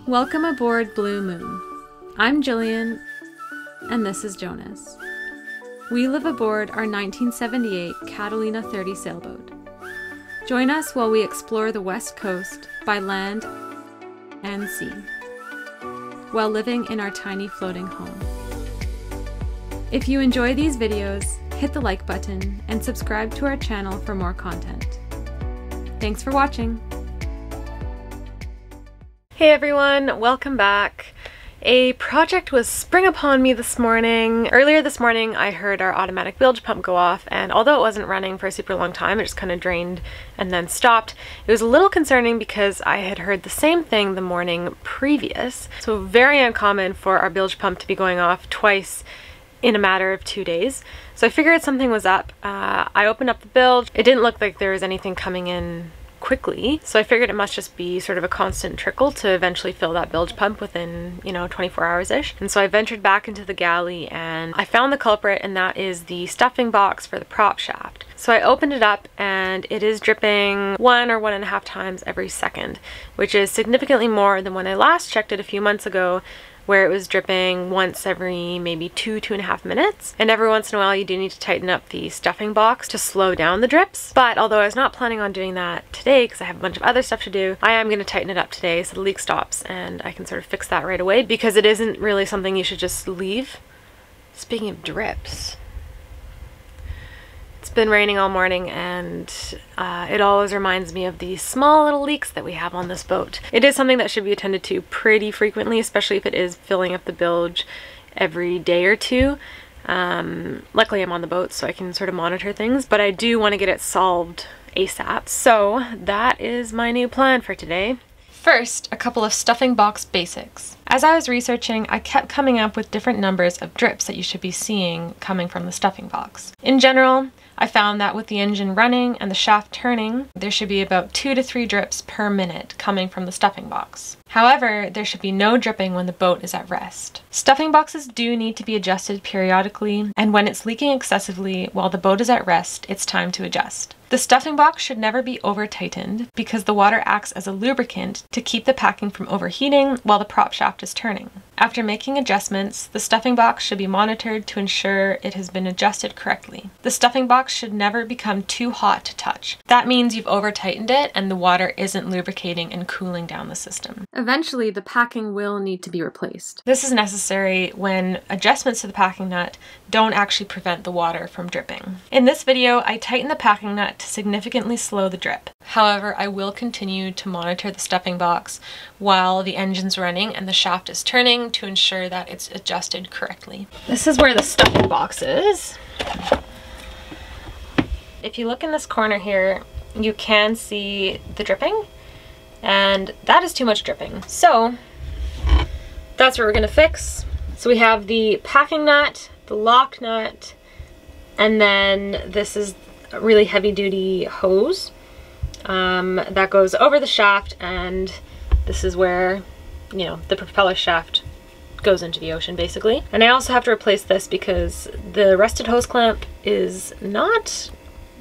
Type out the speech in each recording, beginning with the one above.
Welcome aboard Blue Moon. I'm Jillian, and this is Jonas. We live aboard our 1978 Catalina 30 sailboat. Join us while we explore the West Coast by land and sea, while living in our tiny floating home. If you enjoy these videos, hit the like button and subscribe to our channel for more content. Thanks for watching. Hey everyone, welcome back. A project was sprung upon me this morning. Earlier this morning I heard our automatic bilge pump go off, and although it wasn't running for a super long time, it just kind of drained and then stopped. It was a little concerning because I had heard the same thing the morning previous. So very uncommon for our bilge pump to be going off twice in a matter of 2 days. So I figured something was up. I opened up the bilge. It didn't look like there was anything coming in quickly, so I figured it must just be sort of a constant trickle to eventually fill that bilge pump within, 24 hours-ish. And so I ventured back into the galley and I found the culprit, and that is the stuffing box for the prop shaft. So I opened it up and it is dripping 1 or 1.5 times every second, which is significantly more than when I last checked it a few months ago, where it was dripping once every maybe 2.5 minutes. And every once in a while you do need to tighten up the stuffing box to slow down the drips. But although I was not planning on doing that today because I have a bunch of other stuff to do, I am going to tighten it up today so the leak stops and I can sort of fix that right away, because it isn't really something you should just leave. Speaking of drips, it's been raining all morning and it always reminds me of the small little leaks that we have on this boat. It is something that should be attended to pretty frequently, especially if it is filling up the bilge every day or two. Luckily I'm on the boat so I can sort of monitor things, but I do want to get it solved ASAP. So that is my new plan for today. First, a couple of stuffing box basics. As I was researching, I kept coming up with different numbers of drips that you should be seeing coming from the stuffing box. In general, I found that with the engine running and the shaft turning, there should be about 2 to 3 drips per minute coming from the stuffing box. However, there should be no dripping when the boat is at rest. Stuffing boxes do need to be adjusted periodically, and when it's leaking excessively while the boat is at rest, it's time to adjust. The stuffing box should never be over-tightened because the water acts as a lubricant to keep the packing from overheating while the prop shaft is turning. After making adjustments, the stuffing box should be monitored to ensure it has been adjusted correctly. The stuffing box should never become too hot to touch. That means you've over-tightened it and the water isn't lubricating and cooling down the system. Eventually, the packing will need to be replaced. This is necessary when adjustments to the packing nut don't actually prevent the water from dripping. In this video, I tighten the packing nut to significantly slow the drip. However, I will continue to monitor the stuffing box while the engine's running and the shaft is turning to ensure that it's adjusted correctly. This is where the stuffing box is. If you look in this corner here, you can see the dripping, and that is too much dripping. So that's what we're gonna fix. So we have the packing nut, the lock nut, and then this is a really heavy duty hose that goes over the shaft, and this is where, the propeller shaft goes into the ocean basically. And I also have to replace this because the rusted hose clamp is not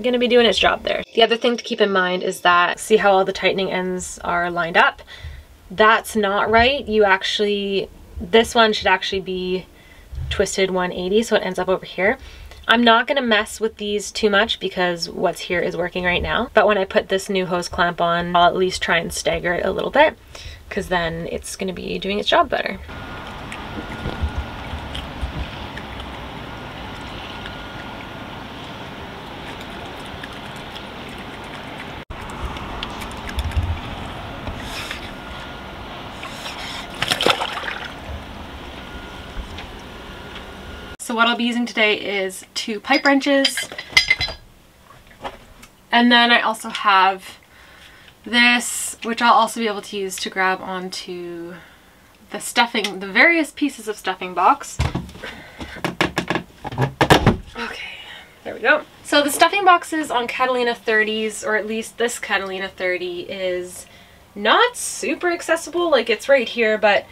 gonna be doing its job there. The other thing to keep in mind is that, see how all the tightening ends are lined up? That's not right. This one should actually be twisted 180, so it ends up over here. I'm not gonna mess with these too much because what's here is working right now, but when I put this new hose clamp on, I'll at least try and stagger it a little bit, because then it's gonna be doing its job better. So what I'll be using today is 2 pipe wrenches, and then I also have this, which I'll also be able to use to grab onto the various pieces of stuffing box. Okay, there we go. So the stuffing boxes on Catalina 30s, or at least this Catalina 30, is not super accessible. Like, it's right here, but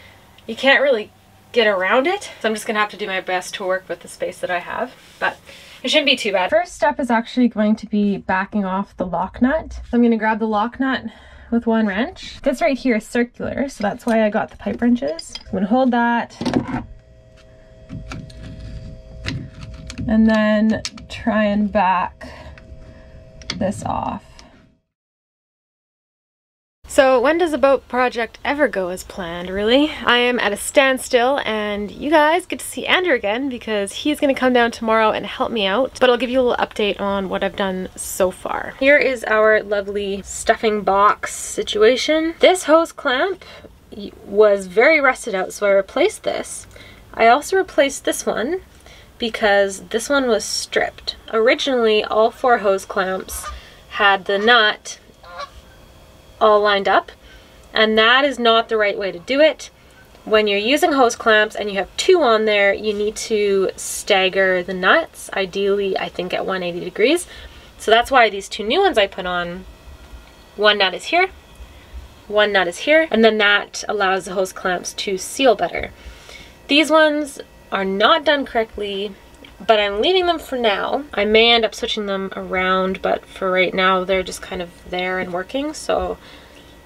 you can't really get around it. So I'm just gonna have to do my best to work with the space that I have, but it shouldn't be too bad. First step is actually going to be backing off the lock nut. So I'm gonna grab the lock nut with one wrench. This right here is circular, so that's why I got the pipe wrenches. I'm gonna hold that. And then try and back this off. So when does a boat project ever go as planned, really? I am at a standstill and you guys get to see Andrew again because he's gonna come down tomorrow and help me out. But I'll give you a little update on what I've done so far. Here is our lovely stuffing box situation. This hose clamp was very rusted out, so I replaced this. I also replaced this one because this one was stripped. Originally, all 4 hose clamps had the nut all lined up, and that is not the right way to do it. When you're using hose clamps and you have 2 on there, you need to stagger the nuts, ideally I think at 180 degrees. So that's why these 2 new ones I put on, one nut is here, one nut is here, and then that allows the hose clamps to seal better. These ones are not done correctly, but I'm leaving them for now. I may end up switching them around, but for right now they're just kind of there and working, so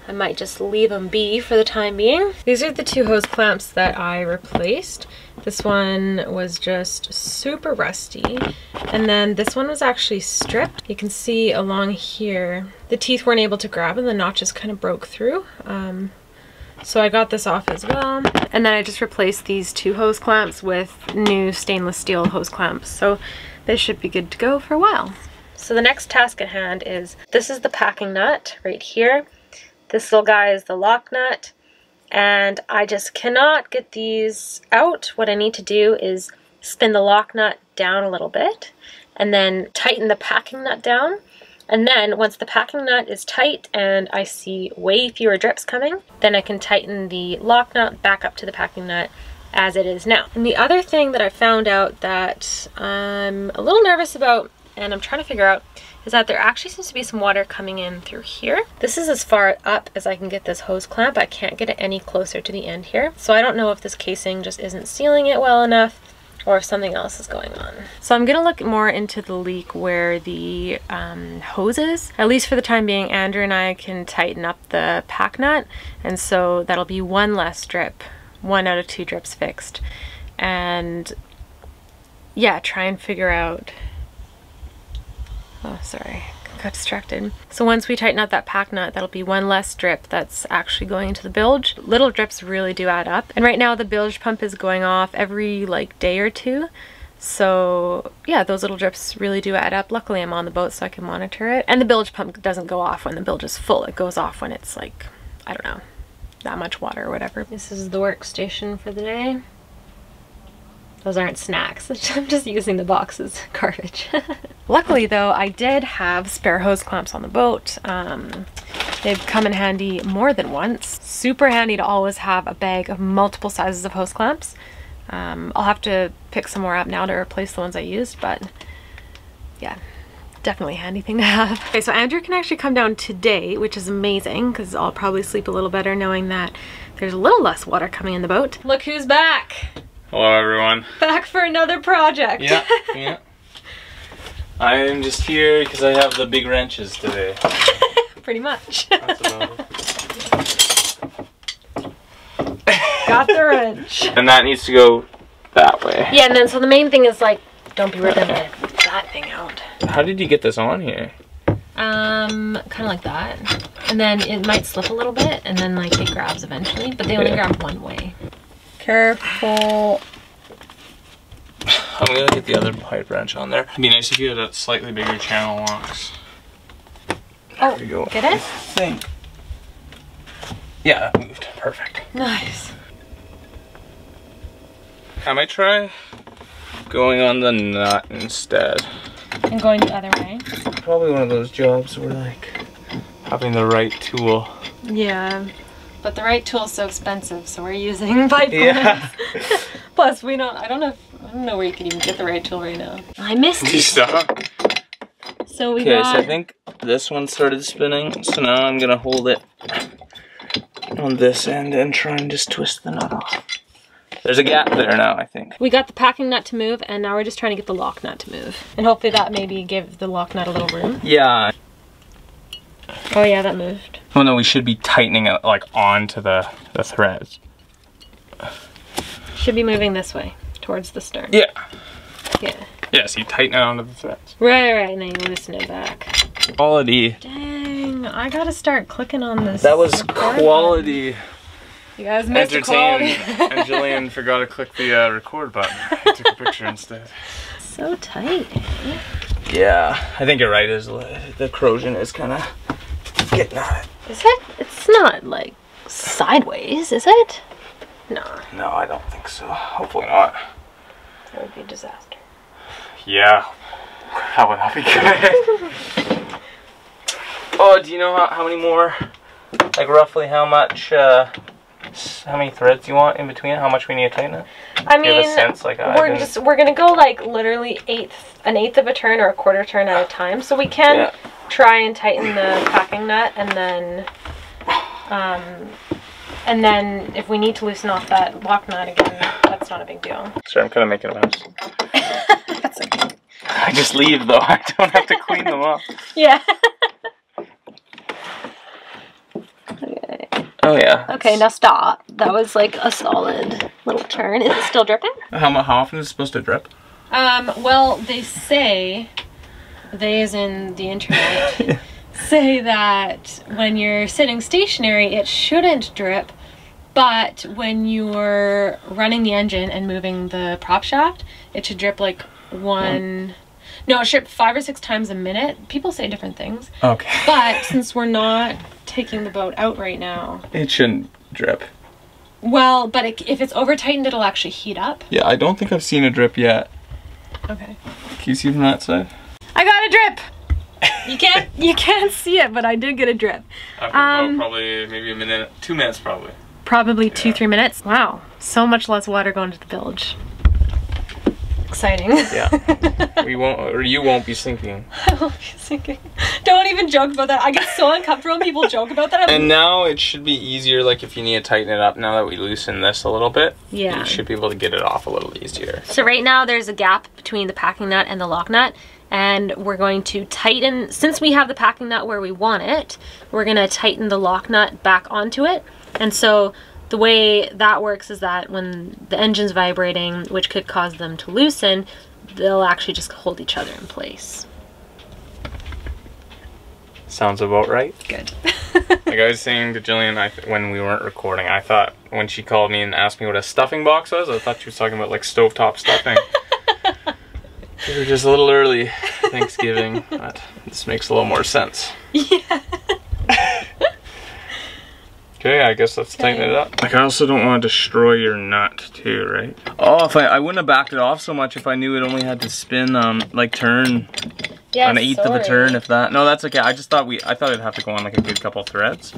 I might just leave them be for the time being. These are the 2 hose clamps that I replaced. This one was just super rusty, and then this one was actually stripped. You can see along here the teeth weren't able to grab and the notches kind of broke through. So I got this off as well. And then I just replaced these 2 hose clamps with new stainless steel hose clamps. So they should be good to go for a while. So the next task at hand is, this is the packing nut right here. This little guy is the lock nut. And I just cannot get these out. What I need to do is spin the lock nut down a little bit and then tighten the packing nut down. And then once the packing nut is tight and I see way fewer drips coming, then I can tighten the lock nut back up to the packing nut as it is now. And the other thing that I found out that I'm a little nervous about and I'm trying to figure out is that there actually seems to be some water coming in through here. This is as far up as I can get this hose clamp. I can't get it any closer to the end here. So I don't know if this casing just isn't sealing it well enough or if something else is going on. So I'm gonna look more into the leak where the hose is. At least for the time being, Andrew and I can tighten up the pack nut, and so that'll be 1 less drip, 1 out of 2 drips fixed. And yeah, try and figure out, oh sorry, got distracted. So once we tighten up that pack nut, that'll be 1 less drip that's actually going into the bilge. Little drips really do add up. And right now the bilge pump is going off every like day or 2. So yeah, those little drips really do add up. Luckily I'm on the boat so I can monitor it. And the bilge pump doesn't go off when the bilge is full. It goes off when it's like, I don't know, that much water or whatever. This is the workstation for the day. Those aren't snacks. I'm just using the box as garbage. Luckily though, I did have spare hose clamps on the boat. They've come in handy more than once. Super handy to always have a bag of multiple sizes of hose clamps. I'll have to pick some more up now to replace the ones I used, but yeah, definitely a handy thing to have. Okay, so Andrew can actually come down today, which is amazing because I'll probably sleep a little better knowing that there's a little less water coming in the boat. Look who's back! Hello everyone. Back for another project. Yeah, yeah. I'm just here because I have the big wrenches today. Pretty much. That's about it. Got the wrench. And that needs to go that way. Yeah, and then so the main thing is like, don't be ripping that thing out. How did you get this on here? Kind of like that. And then it might slip a little bit and then like it grabs eventually, but they only grab one way. Careful. I'm gonna get the other pipe wrench on there. It'd be nice if you had a slightly bigger channel locks. Oh, there you go. Get it? I think. Yeah, that moved. Perfect. Nice. I might try going on the nut instead. And going the other way? Probably one of those jobs where like having the right tool. Yeah. But the right tool is so expensive, so we're using pipe clamps. Plus, I don't know where you can even get the right tool right now. I missed it. Stop. So we got... so I think this one started spinning, so now I'm gonna hold it on this end and try and just twist the nut off. There's a gap there now, I think. We got the packing nut to move, and now we're just trying to get the lock nut to move. And hopefully that maybe give the lock nut a little room. Yeah. Oh yeah, that moved. Well, no, we should be tightening it like onto the threads. Should be moving this way towards the stern. Yeah. Yeah. Yeah, so you tighten it onto the threads. Right, and then you loosen it back. Quality. Dang, I gotta start clicking on this. That was quality. Button. You guys missed the quality. And Jillian forgot to click the record button. I took a picture instead. So tight. Eh? Yeah, I think you're right. The corrosion is kind of getting at it. Is it? It's not like sideways, is it? No. No, I don't think so. Hopefully not. That would be a disaster. Yeah, that would not be good. Oh, do you know how many more? Like roughly how much? How many threads do you want in between? How much we need to tighten it? I mean, do you have a sense? Like, we're gonna go like literally an eighth of a turn or a quarter turn at a time. So we can try and tighten the packing nut, and then if we need to loosen off that lock nut again, that's not a big deal. Sorry, I'm kind of making a mess. That's okay. I just leave though. I don't have to clean them up. Yeah. Okay. Oh yeah. Okay, now stop. That was like a solid little turn. Is it still dripping? How often is it supposed to drip? Well, they say, they as in the internet, say that when you're sitting stationary, it shouldn't drip, but when you're running the engine and moving the prop shaft, it should drip like no, it should drip 5 or 6 times a minute. People say different things. Okay. But since we're not taking the boat out right now, it shouldn't drip. Well, but if it's over tightened, it'll actually heat up. Yeah, I don't think I've seen a drip yet. Okay. Can you see from that side? I got a drip. You can't see it, but I did get a drip. After probably maybe a minute, 2 minutes probably. Probably 2-3 minutes. Wow, so much less water going to the bilge. Exciting. Yeah. We won't, or you won't be sinking. I won't be sinking. Don't even joke about that. I get so uncomfortable when people joke about that. And now it should be easier, like if you need to tighten it up, now that we loosen this a little bit, yeah, you should be able to get it off a little easier. So right now there's a gap between the packing nut and the lock nut, and we're going to tighten, since we have the packing nut where we want it, we're gonna tighten the lock nut back onto it. And so the way that works is that when the engine's vibrating, which could cause them to loosen, they'll actually just hold each other in place. Sounds about right. Good. Like I was saying to Jillian when we weren't recording, I thought when she called me and asked me what a stuffing box was, I thought she was talking about like stovetop stuffing. We were just a little early Thanksgiving, but this makes a little more sense. Yeah. Okay, I guess let's tighten it up. Like I also don't want to destroy your nut too, right? Oh, if I wouldn't have backed it off so much if I knew it only had to spin, like turn an eighth of a turn, if that. No, that's okay. I just thought I thought it'd have to go on like a good couple threads.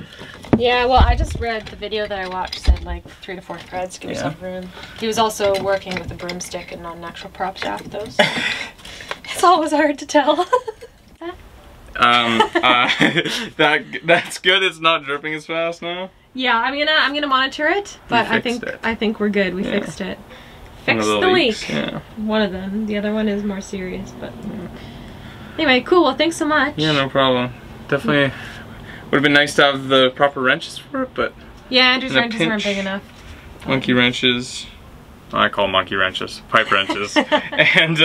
Yeah, well, I just read the video that I watched said like 3 to 4 threads to give yourself room. He was also working with a broomstick and not an actual prop shaft, though. So it's always hard to tell. That's good. It's not dripping as fast now. Yeah, I'm gonna monitor it, but I think we're good. We fixed it. Fixed the leak. Yeah. One of them. The other one is more serious, but anyway, cool. Well, thanks so much. Yeah, no problem. Definitely would have been nice to have the proper wrenches for it, but yeah, Andrew's wrenches weren't big enough. Monkey wrenches. I call them monkey wrenches. Pipe wrenches. And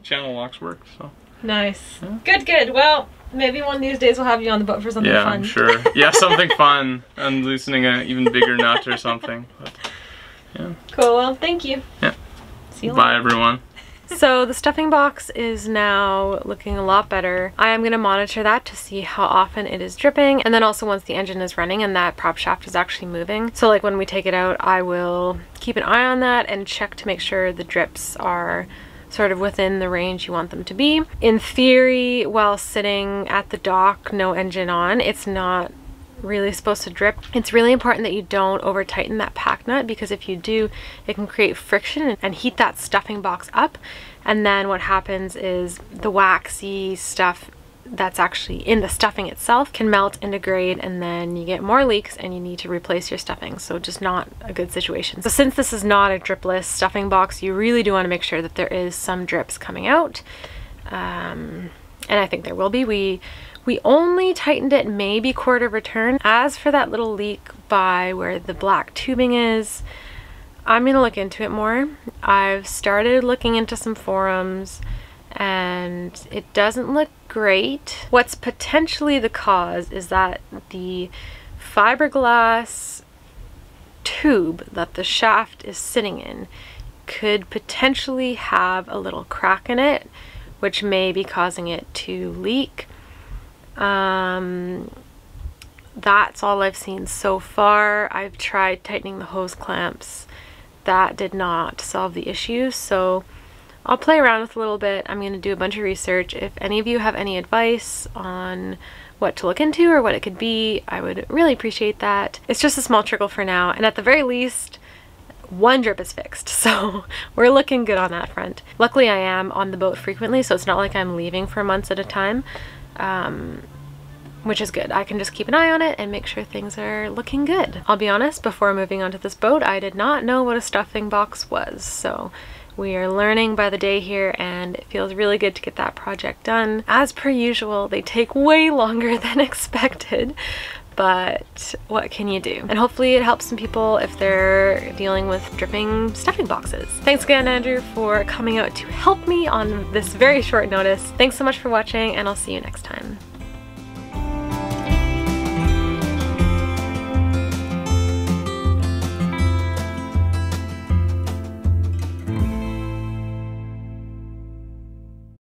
channel locks work. So nice. Yeah. Good. Well, maybe one of these days we'll have you on the boat for something fun. Yeah, I'm sure. Yeah, something fun. And loosening an even bigger nut or something. But, yeah. Cool, well, thank you. Yeah. See you later. Bye, everyone. So the stuffing box is now looking a lot better. I am going to monitor that to see how often it is dripping, and then also once the engine is running and that prop shaft is actually moving. So like when we take it out, I will keep an eye on that and check to make sure the drips are sort of within the range you want them to be. In theory, while sitting at the dock, no engine on, it's not really supposed to drip. It's really important that you don't over tighten that pack nut, because if you do, it can create friction and heat that stuffing box up, and then what happens is the waxy stuff that's actually in the stuffing itself can melt and degrade, and then you get more leaks and you need to replace your stuffing. So just not a good situation. So since this is not a dripless stuffing box, you really do want to make sure that there is some drips coming out, and I think there will be. We We only tightened it maybe quarter of a turn. As for that little leak by where the black tubing is, I'm gonna look into it more. I've started looking into some forums and it doesn't look great. What's potentially the cause is that the fiberglass tube that the shaft is sitting in could potentially have a little crack in it, which may be causing it to leak. That's all I've seen so far. I've tried tightening the hose clamps. That did not solve the issue, so I'll play around with a little bit. I'm going to do a bunch of research. If any of you have any advice on what to look into or what it could be, I would really appreciate that. It's just a small trickle for now, and at the very least, one drip is fixed, so we're looking good on that front. Luckily, I am on the boat frequently, so it's not like I'm leaving for months at a time, which is good. I can just keep an eye on it and make sure things are looking good. I'll be honest, before moving onto this boat, I did not know what a stuffing box was, so we are learning by the day here, and it feels really good to get that project done. As per usual, they take way longer than expected, but what can you do? And hopefully it helps some people if they're dealing with dripping stuffing boxes. Thanks again, Andrew, for coming out to help me on this very short notice. Thanks so much for watching, and I'll see you next time.